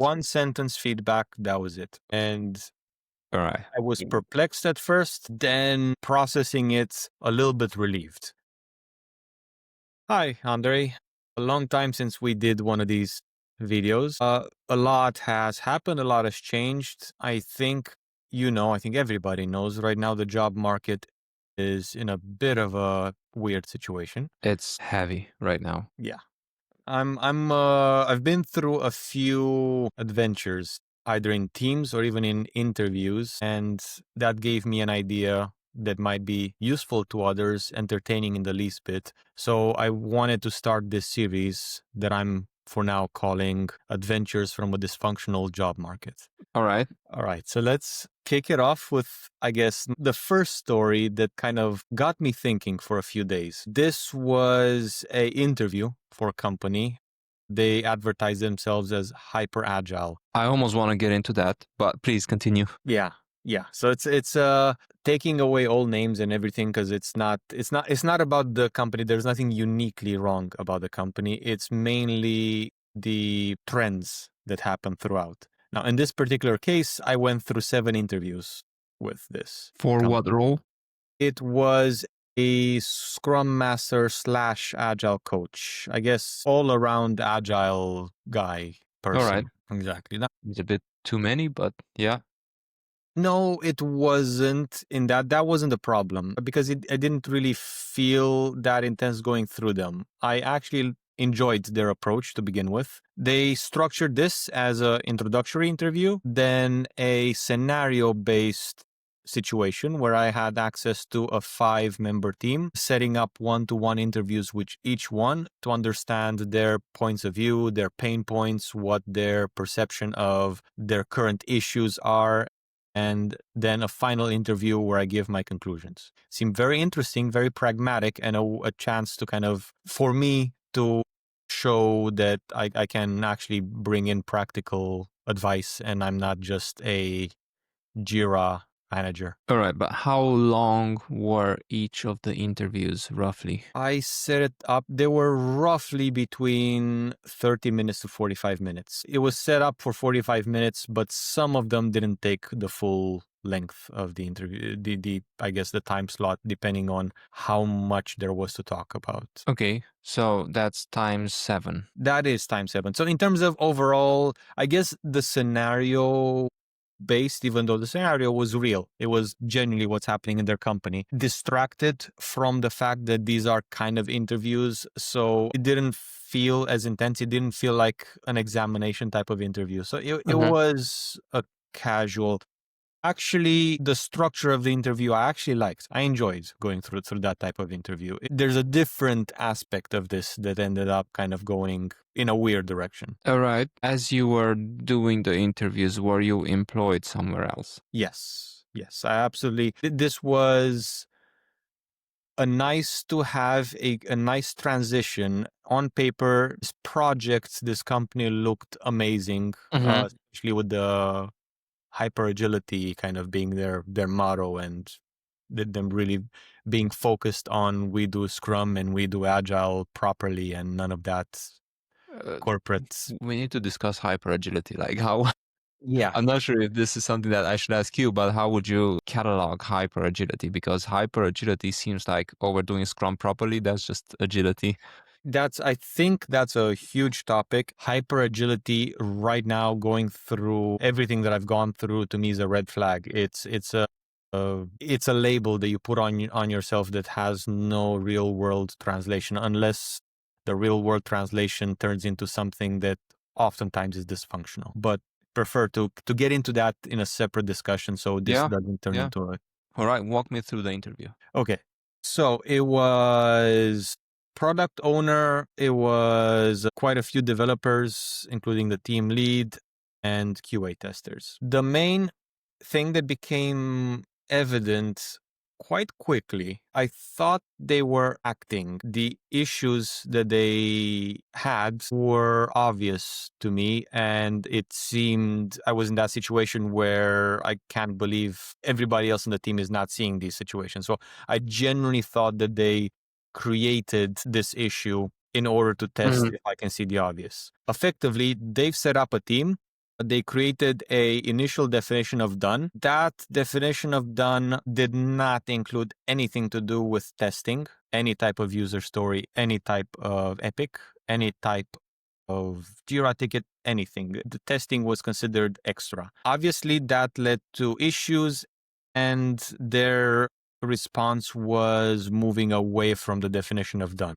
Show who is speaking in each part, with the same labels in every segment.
Speaker 1: One sentence feedback, that was it. And
Speaker 2: All right.
Speaker 1: I was perplexed at first, then processing it, a little bit relieved. Hi, Andre. A long time since we did one of these videos. A lot has happened, a lot has changed. I think I think everybody knows right now the job market is in a bit of a weird situation.
Speaker 2: It's heavy right now.
Speaker 1: Yeah. I've been through a few adventures, either in teams or even in interviews, and that gave me an idea that might be useful to others, entertaining in the least bit. So I wanted to start this series that I'm for now calling Adventures from a Dysfunctional Job Market.
Speaker 2: All right.
Speaker 1: All right, so let's kick it off with, I guess, the first story that kind of got me thinking for a few days. This was a interview for a company. They advertise themselves as Hyper-Agile.
Speaker 2: I almost want to get into that, but please continue.
Speaker 1: Yeah. So it's taking away all names and everything because it's not about the company. There's nothing uniquely wrong about the company. It's mainly the trends that happen throughout. Now, in this particular case, I went through 7 interviews with this.
Speaker 2: For what role?
Speaker 1: It was a Scrum Master / Agile coach. I guess all around Agile guy person.
Speaker 2: All right.
Speaker 1: Exactly.
Speaker 2: It's a bit too many, but yeah.
Speaker 1: No, it wasn't in that. That wasn't the problem because I didn't really feel that intense going through them. I actually enjoyed their approach to begin with. They structured this as an introductory interview, then a scenario-based situation where I had access to a 5-member team, setting up one-to-one interviews with each one to understand their points of view, their pain points, what their perception of their current issues are, and then a final interview where I give my conclusions. Seemed very interesting, very pragmatic, and a chance to kind of, for me, to show that I can actually bring in practical advice and I'm not just a Jira manager.
Speaker 2: All right, but how long were each of the interviews roughly?
Speaker 1: I set it up. They were roughly between 30 minutes to 45 minutes. It was set up for 45 minutes, but some of them didn't take the full length of the interview, I guess the time slot, depending on how much there was to talk about.
Speaker 2: Okay, so that's times 7.
Speaker 1: That is times 7. So in terms of overall, I guess the scenario based, even though the scenario was real, it was genuinely what's happening in their company, distracted from the fact that these are kind of interviews. So it didn't feel as intense. It didn't feel like an examination type of interview. So it was a casual. Actually, the structure of the interview I actually liked. I enjoyed going through that type of interview. There's a different aspect of this that ended up kind of going in a weird direction.
Speaker 2: All right. As you were doing the interviews, were you employed somewhere else?
Speaker 1: Yes, I absolutely. This was a nice to have a nice transition. On paper, this project, this company looked amazing, especially with the hyper-agility kind of being their motto, and them really being focused on we do Scrum and we do Agile properly and none of that corporate.
Speaker 2: We need to discuss hyper-agility, like how...
Speaker 1: Yeah.
Speaker 2: I'm not sure if this is something that I should ask you, but how would you catalog hyper-agility? Because hyper-agility seems like, oh, we're doing Scrum properly, that's just agility.
Speaker 1: I think that's a huge topic. Hyper-agility right now, going through everything that I've gone through, to me is a red flag. It's a label that you put on yourself that has no real world translation, unless the real world translation turns into something that oftentimes is dysfunctional. But prefer to get into that in a separate discussion, so this doesn't turn into a...
Speaker 2: All right, walk me through the interview.
Speaker 1: Okay, so it was product owner, it was quite a few developers, including the team lead and QA testers. The main thing that became evident quite quickly, I thought they were acting. The issues that they had were obvious to me, and it seemed I was in that situation where I can't believe everybody else in the team is not seeing these situations. So I genuinely thought that they created this issue in order to test if I can see the obvious. Effectively, they've set up a team They created a initial definition of done. That definition of done did not include anything to do with testing, any type of user story, any type of epic, any type of Jira ticket, anything. The testing was considered extra. Obviously, that led to issues, and their response was moving away from the definition of done.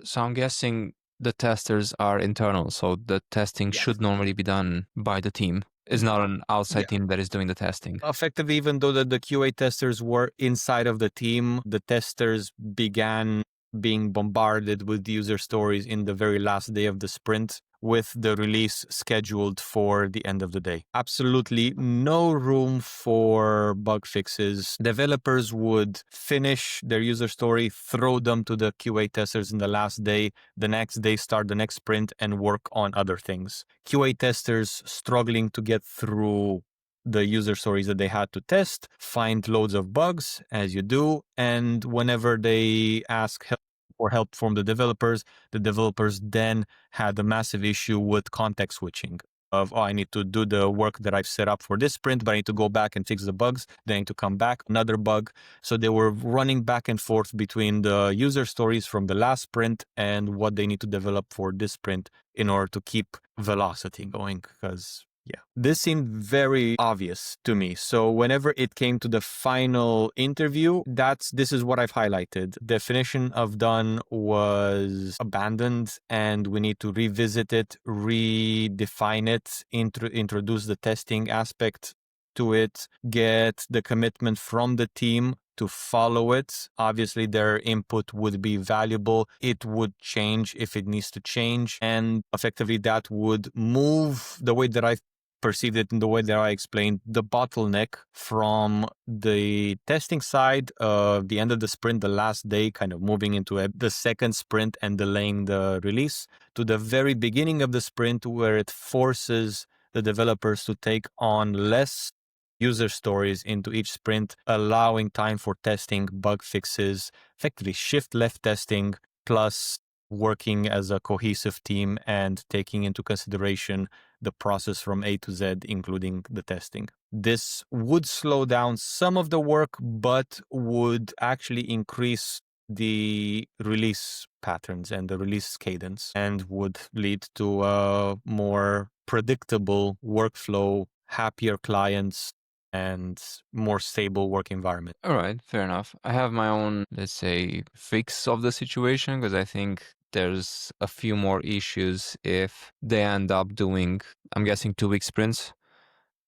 Speaker 2: So I'm guessing the testers are internal, so the testing
Speaker 1: Yes.
Speaker 2: should normally be done by the team. It's not an
Speaker 1: Yeah.
Speaker 2: outside team that is doing the testing.
Speaker 1: Effectively, even though the QA testers were inside of the team, the testers began being bombarded with user stories in the very last day of the sprint, with the release scheduled for the end of the day. Absolutely no room for bug fixes. Developers would finish their user story, throw them to the QA testers in the last day, the next day start the next sprint and work on other things. QA testers struggling to get through the user stories that they had to test, find loads of bugs, as you do, and whenever they ask help or help from the developers then had a massive issue with context switching of, oh, I need to do the work that I've set up for this sprint, but I need to go back and fix the bugs. Then I need to come back, another bug. So they were running back and forth between the user stories from the last sprint and what they need to develop for this sprint in order to keep velocity going. Because yeah, this seemed very obvious to me. So whenever it came to the final interview, this is what I've highlighted. Definition of done was abandoned, and we need to revisit it, redefine it, introduce the testing aspect to it, get the commitment from the team to follow it. Obviously, their input would be valuable. It would change if it needs to change. And effectively, that would move the way that I perceived it, in the way that I explained, the bottleneck from the testing side of the end of the sprint, the last day, kind of moving into the second sprint and delaying the release, to the very beginning of the sprint, where it forces the developers to take on less user stories into each sprint, allowing time for testing, bug fixes, effectively shift left testing, plus working as a cohesive team and taking into consideration the process from A to Z, including the testing. This would slow down some of the work, but would actually increase the release patterns and the release cadence, and would lead to a more predictable workflow, happier clients, and more stable work environment.
Speaker 2: All right, fair enough. I have my own, let's say, fix of the situation, because I think there's a few more issues if they end up doing, I'm guessing, 2-week sprints.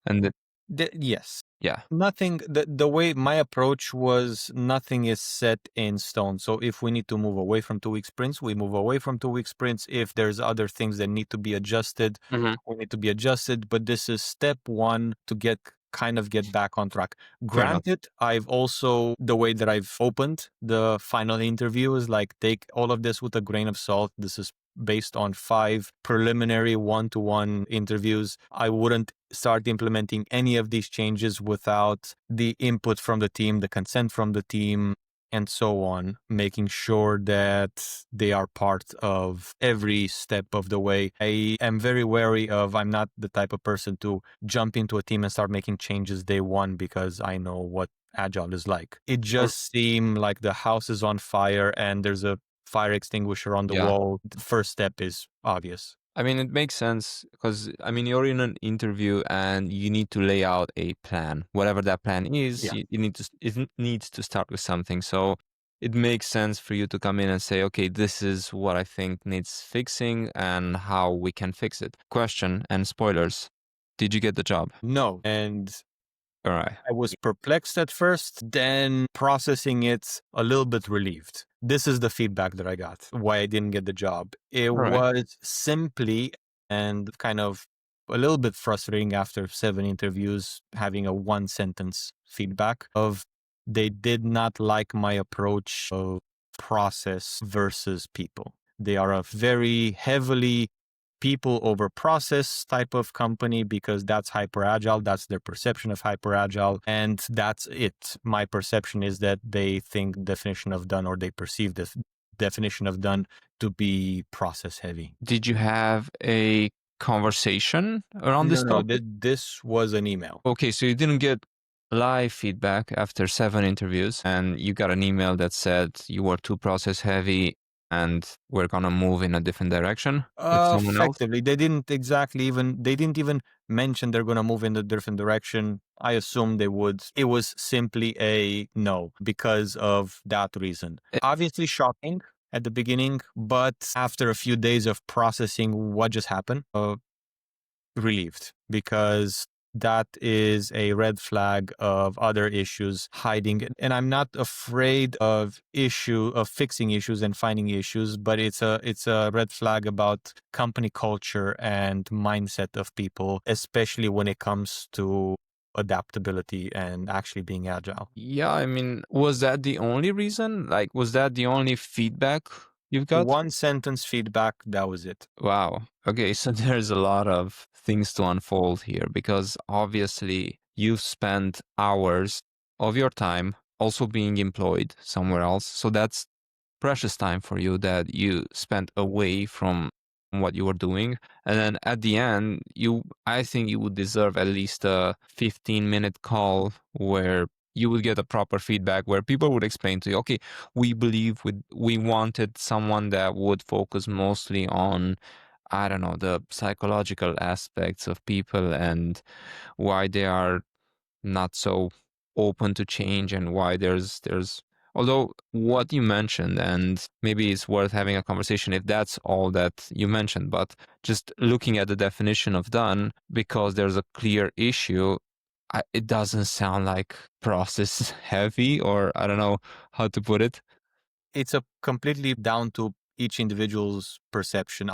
Speaker 2: And
Speaker 1: Yes.
Speaker 2: yeah.
Speaker 1: Nothing, the way my approach was, nothing is set in stone. So if we need to move away from 2-week sprints, we move away from 2-week sprints. If there's other things that need to be adjusted, we need to be adjusted. But this is step one to get back on track.
Speaker 2: Fair enough.
Speaker 1: Granted, I've also, the way that I've opened the final interview is like, take all of this with a grain of salt. This is based on 5 preliminary one-to-one interviews. I wouldn't start implementing any of these changes without the input from the team, the consent from the team, and so on, making sure that they are part of every step of the way. I am very wary of, I'm not the type of person to jump into a team and start making changes day one because I know what Agile is like. It just seemed like the house is on fire and there's a fire extinguisher on the wall. The first step is obvious.
Speaker 2: I mean, it makes sense because, I mean, you're in an interview and you need to lay out a plan. Whatever that plan is,
Speaker 1: Yeah.
Speaker 2: it needs to start with something. So it makes sense for you to come in and say, okay, this is what I think needs fixing and how we can fix it. Question and spoilers. Did you get the job?
Speaker 1: No. And
Speaker 2: All right.
Speaker 1: I was perplexed at first, then processing it, a little bit relieved. This is the feedback that I got, why I didn't get the job. It
Speaker 2: right.
Speaker 1: was simply, and kind of a little bit frustrating after 7 interviews, having a 1-sentence feedback of, they did not like my approach of process versus people. They are a very heavily people over process type of company because that's Hyper-Agile. That's their perception of Hyper-Agile. And that's it. My perception is that they think definition of done, or they perceive the definition of done to be process heavy.
Speaker 2: Did you have a conversation around
Speaker 1: No,
Speaker 2: this
Speaker 1: no,
Speaker 2: topic?
Speaker 1: this was an email.
Speaker 2: Okay, so you didn't get live feedback after 7 interviews, and you got an email that said you were too process heavy and we're gonna move in a different direction with someone else?
Speaker 1: Effectively, they didn't even mention they're gonna move in a different direction. I assumed they would. It was simply a no because of that reason.
Speaker 2: Eh,
Speaker 1: Obviously shocking at the beginning, but after a few days of processing what just happened, relieved because that is a red flag of other issues hiding. And I'm not afraid of fixing issues and finding issues, but it's a red flag about company culture and mindset of people, especially when it comes to adaptability and actually being agile.
Speaker 2: Yeah, I mean, was that the only reason? Like, was that the only feedback you've got?
Speaker 1: One sentence feedback, that was it.
Speaker 2: Wow. Okay, so there's a lot of things to unfold here because obviously you've spent hours of your time also being employed somewhere else. So that's precious time for you that you spent away from what you were doing. And then at the end, I think you would deserve at least a 15-minute call where you would get a proper feedback where people would explain to you, okay, we wanted someone that would focus mostly on, I don't know, the psychological aspects of people and why they are not so open to change and why there's although what you mentioned, and maybe it's worth having a conversation if that's all that you mentioned, but just looking at the definition of done, because there's a clear issue, it doesn't sound like process heavy, or I don't know how to put it.
Speaker 1: It's a completely down to each individual's perception.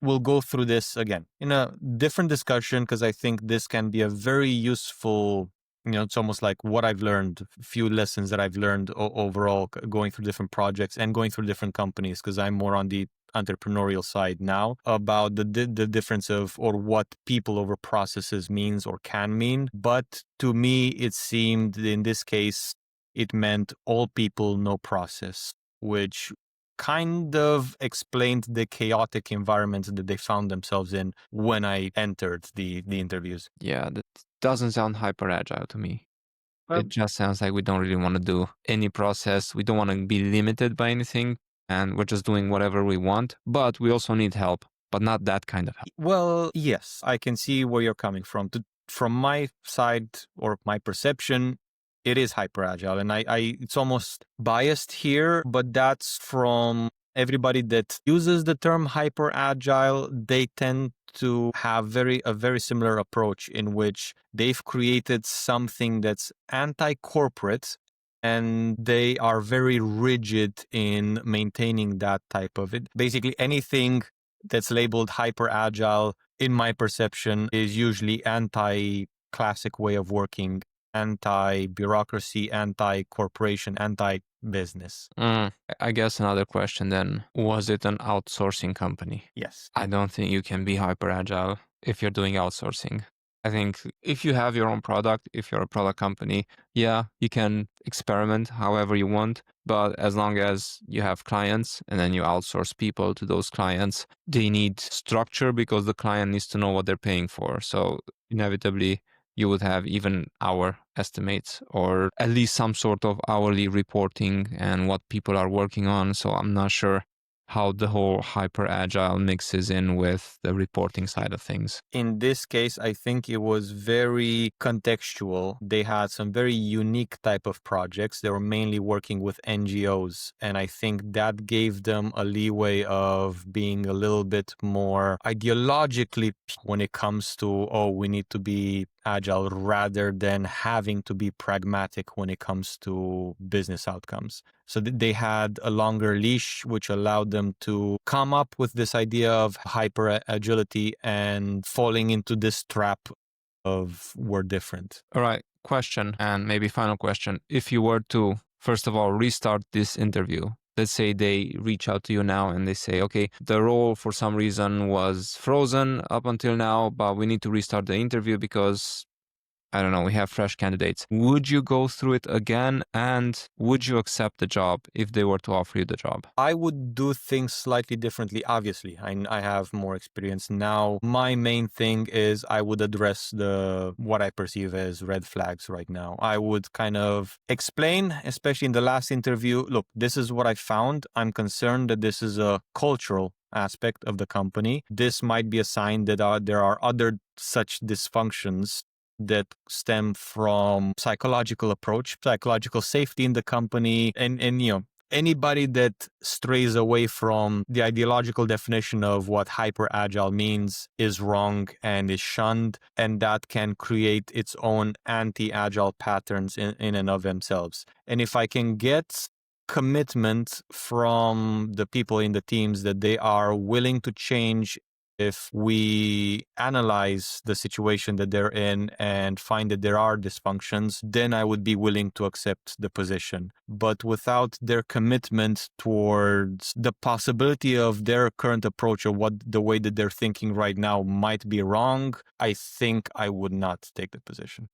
Speaker 1: We'll go through this again in a different discussion because I think this can be a very useful, it's almost like what I've learned, a few lessons that I've learned overall going through different projects and going through different companies because I'm more on the entrepreneurial side now about the difference of or what people over processes means or can mean. But to me, it seemed in this case, it meant all people, no process, which kind of explained the chaotic environment that they found themselves in when I entered the interviews.
Speaker 2: Yeah, that doesn't sound hyper agile to me. It
Speaker 1: Well,
Speaker 2: just sounds like we don't really want to do any process. We don't want to be limited by anything, and we're just doing whatever we want. But we also need help, but not that kind of help.
Speaker 1: well, yes, I can see where you're coming from. From my side or my perception, it is hyper agile, and it's almost biased here, but that's from everybody that uses the term hyper agile. They tend to have a very similar approach in which they've created something that's anti-corporate and they are very rigid in maintaining that type of it. Basically, anything that's labeled hyper agile, in my perception, is usually anti classic way of working, anti bureaucracy, anti corporation, anti business.
Speaker 2: I guess another question then, was it an outsourcing company?
Speaker 1: Yes.
Speaker 2: I don't think you can be hyper agile if you're doing outsourcing. I think if you have your own product, if you're a product company, yeah, you can experiment however you want. But as long as you have clients and then you outsource people to those clients, they need structure because the client needs to know what they're paying for. So inevitably, you would have even hour estimates or at least some sort of hourly reporting and what people are working on. So I'm not sure how the whole hyper agile mixes in with the reporting side of things.
Speaker 1: In this case, I think it was very contextual. They had some very unique type of projects. They were mainly working with NGOs. And I think that gave them a leeway of being a little bit more ideologically when it comes to, oh, we need to be agile rather than having to be pragmatic when it comes to business outcomes. So they had a longer leash, which allowed them to come up with this idea of hyper agility and falling into this trap of we're different.
Speaker 2: All right, question and maybe final question. If you were to, first of all, restart this interview, let's say they reach out to you now and they say, okay, the role for some reason was frozen up until now, but we need to restart the interview because I don't know, we have fresh candidates. Would you go through it again? And would you accept the job if they were to offer you the job?
Speaker 1: I would do things slightly differently. Obviously, I have more experience now. My main thing is I would address what I perceive as red flags right now. I would kind of explain, especially in the last interview, look, this is what I found. I'm concerned that this is a cultural aspect of the company. This might be a sign that there are other such dysfunctions that stem from psychological approach, psychological safety in the company, and anybody that strays away from the ideological definition of what hyper-agile means is wrong and is shunned, and that can create its own anti-agile patterns in and of themselves. And if I can get commitment from the people in the teams that they are willing to change if we analyze the situation that they're in and find that there are dysfunctions, then I would be willing to accept the position. But without their commitment towards the possibility of their current approach or the way that they're thinking right now might be wrong, I think I would not take the position.